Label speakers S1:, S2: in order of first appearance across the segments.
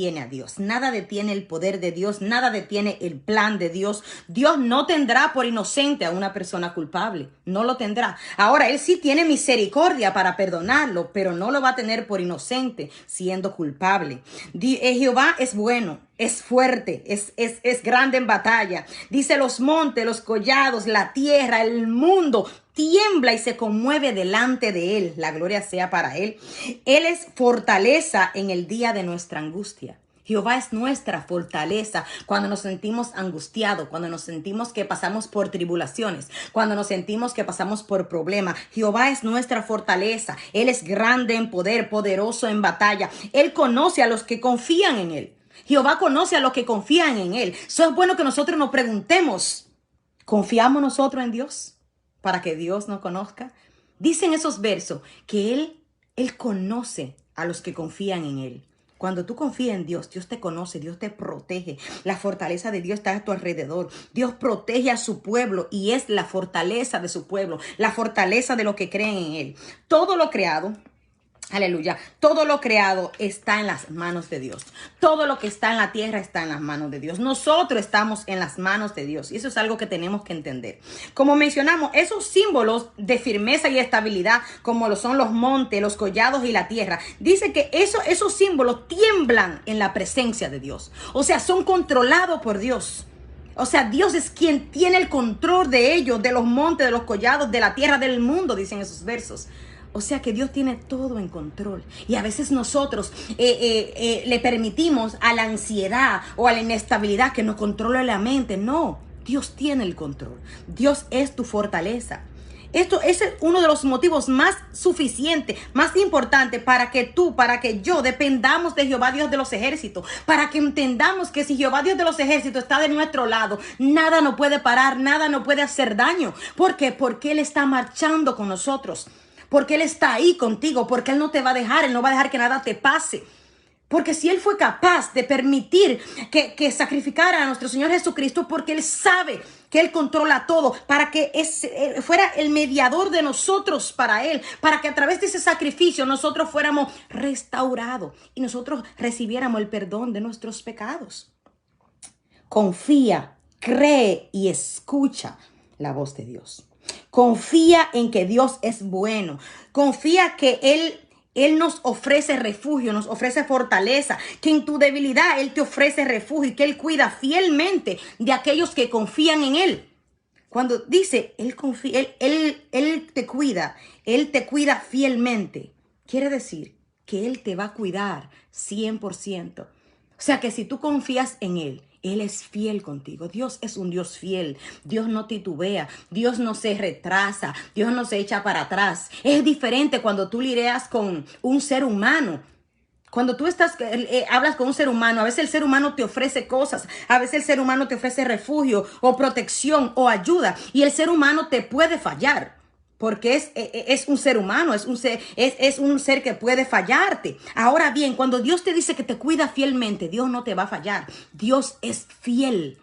S1: detiene a Dios, nada detiene el poder de Dios, nada detiene el plan de Dios. Dios no tendrá por inocente a una persona culpable, no lo tendrá. Ahora, Él sí tiene misericordia para perdonarlo, pero no lo va a tener por inocente siendo culpable. Jehová es bueno, es fuerte, es grande en batalla. Dice: los montes, los collados, la tierra, el mundo tiembla y se conmueve delante de Él. La gloria sea para Él. Él es fortaleza en el día de nuestra angustia. Jehová es nuestra fortaleza cuando nos sentimos angustiados, cuando nos sentimos que pasamos por tribulaciones, cuando nos sentimos que pasamos por problemas. Jehová es nuestra fortaleza. Él es grande en poder, poderoso en batalla. Él conoce a los que confían en Él. Jehová conoce a los que confían en Él. Eso es bueno que nosotros nos preguntemos: ¿confiamos nosotros en Dios para que Dios nos conozca? Dicen esos versos que Él conoce a los que confían en Él. Cuando tú confías en Dios, Dios te conoce, Dios te protege. La fortaleza de Dios está a tu alrededor. Dios protege a su pueblo y es la fortaleza de su pueblo, la fortaleza de los que creen en Él. Todo lo creado, aleluya, todo lo creado está en las manos de Dios. Todo lo que está en la tierra está en las manos de Dios. Nosotros estamos en las manos de Dios y eso es algo que tenemos que entender. Como mencionamos, esos símbolos de firmeza y estabilidad, como lo son los montes, los collados y la tierra, dice que esos símbolos tiemblan en la presencia de Dios. O sea, son controlados por Dios. O sea, Dios es quien tiene el control de ellos, de los montes, de los collados, de la tierra, del mundo, dicen esos versos. O sea que Dios tiene todo en control. Y a veces nosotros le permitimos a la ansiedad o a la inestabilidad que nos controle la mente. No, Dios tiene el control. Dios es tu fortaleza. Esto es uno de los motivos más suficientes, más importantes para que tú, para que yo dependamos de Jehová Dios de los ejércitos. Para que entendamos que si Jehová Dios de los ejércitos está de nuestro lado, nada nos puede parar, nada nos puede hacer daño. ¿Por qué? Porque Él está marchando con nosotros. Porque Él está ahí contigo, porque Él no te va a dejar, Él no va a dejar que nada te pase. Porque si Él fue capaz de permitir que sacrificara a nuestro Señor Jesucristo, porque Él sabe que Él controla todo, para que fuera el mediador de nosotros para Él, para que a través de ese sacrificio nosotros fuéramos restaurados y nosotros recibiéramos el perdón de nuestros pecados. Confía, cree y escucha la voz de Dios. Confía en que Dios es bueno. Confía que Él nos ofrece refugio, nos ofrece fortaleza, que en tu debilidad Él te ofrece refugio y que Él cuida fielmente de aquellos que confían en Él. Cuando dice Él te cuida fielmente, quiere decir que Él te va a cuidar 100%. O sea que si tú confías en Él, Él es fiel contigo. Dios es un Dios fiel. Dios no titubea. Dios no se retrasa. Dios no se echa para atrás. Es diferente cuando tú lidias con un ser humano. Cuando tú hablas con un ser humano, a veces el ser humano te ofrece cosas. A veces el ser humano te ofrece refugio o protección o ayuda. Y el ser humano te puede fallar. Porque es un ser humano, es un ser que puede fallarte. Ahora bien, cuando Dios te dice que te cuida fielmente, Dios no te va a fallar. Dios es fiel.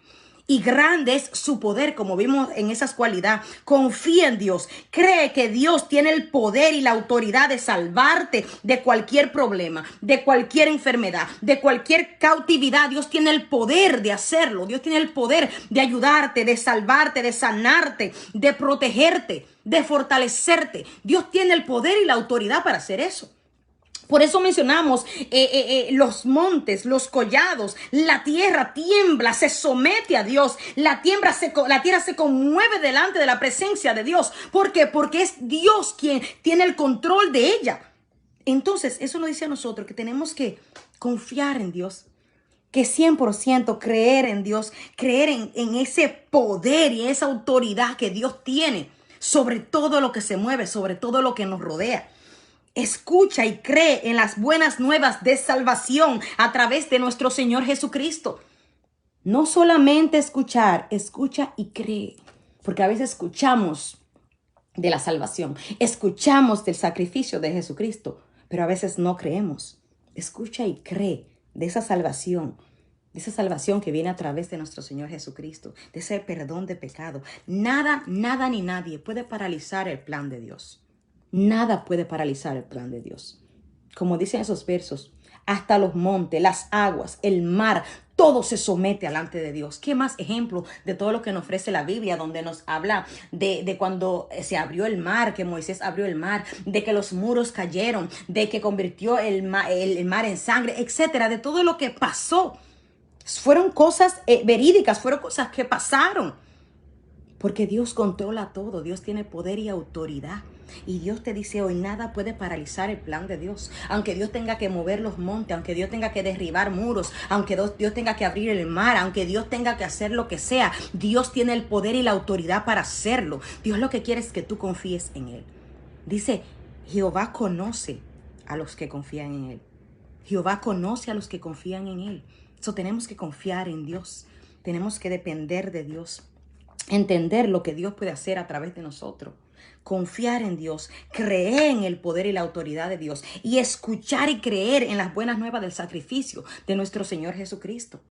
S1: Y grande es su poder, como vimos en esas cualidades. Confía en Dios. Cree que Dios tiene el poder y la autoridad de salvarte de cualquier problema, de cualquier enfermedad, de cualquier cautividad. Dios tiene el poder de hacerlo. Dios tiene el poder de ayudarte, de salvarte, de sanarte, de protegerte, de fortalecerte. Dios tiene el poder y la autoridad para hacer eso. Por eso mencionamos los montes, los collados, la tierra tiembla, se somete a Dios, la tierra se conmueve delante de la presencia de Dios. ¿Por qué? Porque es Dios quien tiene el control de ella. Entonces, eso nos dice a nosotros que tenemos que confiar en Dios, que 100% creer en Dios, creer en ese poder y esa autoridad que Dios tiene sobre todo lo que se mueve, sobre todo lo que nos rodea. Escucha y cree en las buenas nuevas de salvación a través de nuestro Señor Jesucristo. No solamente escuchar, escucha y cree. Porque a veces escuchamos de la salvación, escuchamos del sacrificio de Jesucristo, pero a veces no creemos. Escucha y cree de esa salvación que viene a través de nuestro Señor Jesucristo, de ese perdón de pecado. Nada ni nadie puede paralizar el plan de Dios. Nada puede paralizar el plan de Dios. Como dicen esos versos, hasta los montes, las aguas, el mar, todo se somete delante de Dios. ¿Qué más ejemplo de todo lo que nos ofrece la Biblia, donde nos habla de cuando se abrió el mar, que Moisés abrió el mar, de que los muros cayeron, de que convirtió el mar en sangre, etcétera, de todo lo que pasó? Fueron cosas verídicas, fueron cosas que pasaron. Porque Dios controla todo, Dios tiene poder y autoridad. Y Dios te dice hoy, nada puede paralizar el plan de Dios. Aunque Dios tenga que mover los montes, aunque Dios tenga que derribar muros, aunque Dios tenga que abrir el mar, aunque Dios tenga que hacer lo que sea, Dios tiene el poder y la autoridad para hacerlo. Dios lo que quiere es que tú confíes en Él. Dice, Jehová conoce a los que confían en Él. Jehová conoce a los que confían en Él. So, tenemos que confiar en Dios. Tenemos que depender de Dios. Entender lo que Dios puede hacer a través de nosotros. Confiar en Dios, creer en el poder y la autoridad de Dios y escuchar y creer en las buenas nuevas del sacrificio de nuestro Señor Jesucristo.